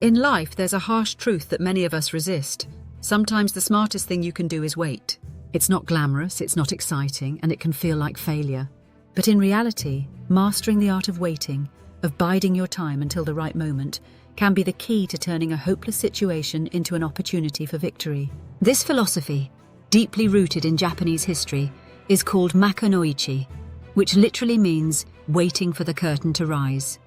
In life, there's a harsh truth that many of us resist. Sometimes the smartest thing you can do is wait. It's not glamorous, it's not exciting, and it can feel like failure. But in reality, mastering the art of waiting, of biding your time until the right moment, can be the key to turning a hopeless situation into an opportunity for victory. This philosophy, deeply rooted in Japanese history, is called Makunoichi, which literally means waiting for the curtain to rise.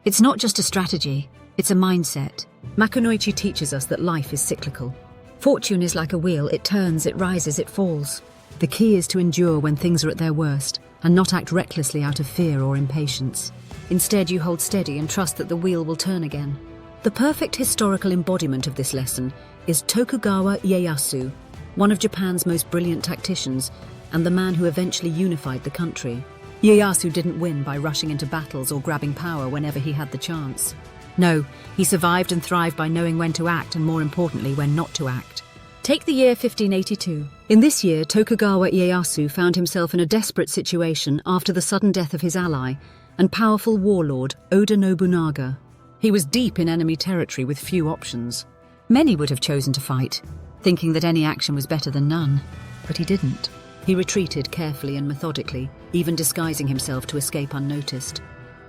It's not just a strategy, it's a mindset. Makunoichi teaches us that life is cyclical. Fortune is like a wheel, it turns, it rises, it falls. The key is to endure when things are at their worst and not act recklessly out of fear or impatience. Instead, you hold steady and trust that the wheel will turn again. The perfect historical embodiment of this lesson is Tokugawa Ieyasu, one of Japan's most brilliant tacticians and the man who eventually unified the country. Ieyasu didn't win by rushing into battles or grabbing power whenever he had the chance. No, he survived and thrived by knowing when to act and, more importantly, when not to act. Take the year 1582. In this year, Tokugawa Ieyasu found himself in a desperate situation after the sudden death of his ally and powerful warlord Oda Nobunaga. He was deep in enemy territory with few options. Many would have chosen to fight, thinking that any action was better than none. But he didn't. He retreated carefully and methodically, even disguising himself to escape unnoticed.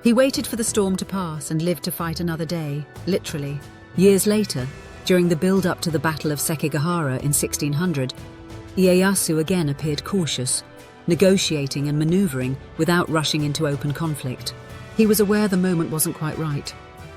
He waited for the storm to pass and lived to fight another day, literally. Years later, during the build-up to the Battle of Sekigahara in 1600, Ieyasu again appeared cautious, negotiating and maneuvering without rushing into open conflict. He was aware the moment wasn't quite right,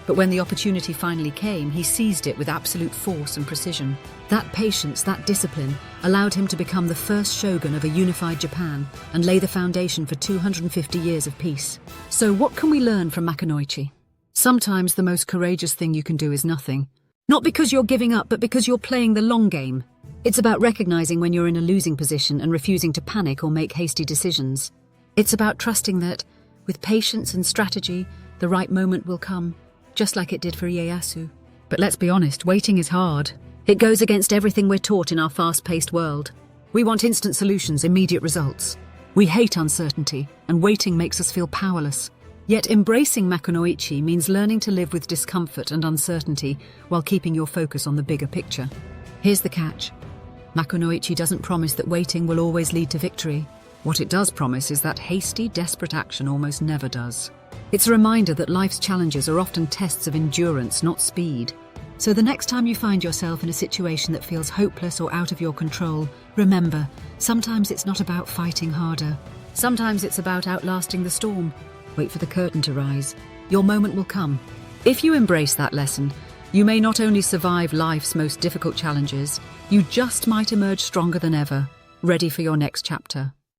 but when the opportunity finally came, he seized it with absolute force and precision. That patience, that discipline, allowed him to become the first shogun of a unified Japan and lay the foundation for 250 years of peace. So what can we learn from Makunoichi? Sometimes the most courageous thing you can do is nothing. Not because you're giving up, but because you're playing the long game. It's about recognizing when you're in a losing position and refusing to panic or make hasty decisions. It's about trusting that, with patience and strategy, the right moment will come, just like it did for Ieyasu. But let's be honest, waiting is hard. It goes against everything we're taught in our fast-paced world. We want instant solutions, immediate results. We hate uncertainty, and waiting makes us feel powerless. Yet embracing Makunoichi means learning to live with discomfort and uncertainty while keeping your focus on the bigger picture. Here's the catch. Makunoichi doesn't promise that waiting will always lead to victory. What it does promise is that hasty, desperate action almost never does. It's a reminder that life's challenges are often tests of endurance, not speed. So the next time you find yourself in a situation that feels hopeless or out of your control, remember, sometimes it's not about fighting harder. Sometimes it's about outlasting the storm. Wait for the curtain to rise. Your moment will come. If you embrace that lesson, you may not only survive life's most difficult challenges, you just might emerge stronger than ever, ready for your next chapter.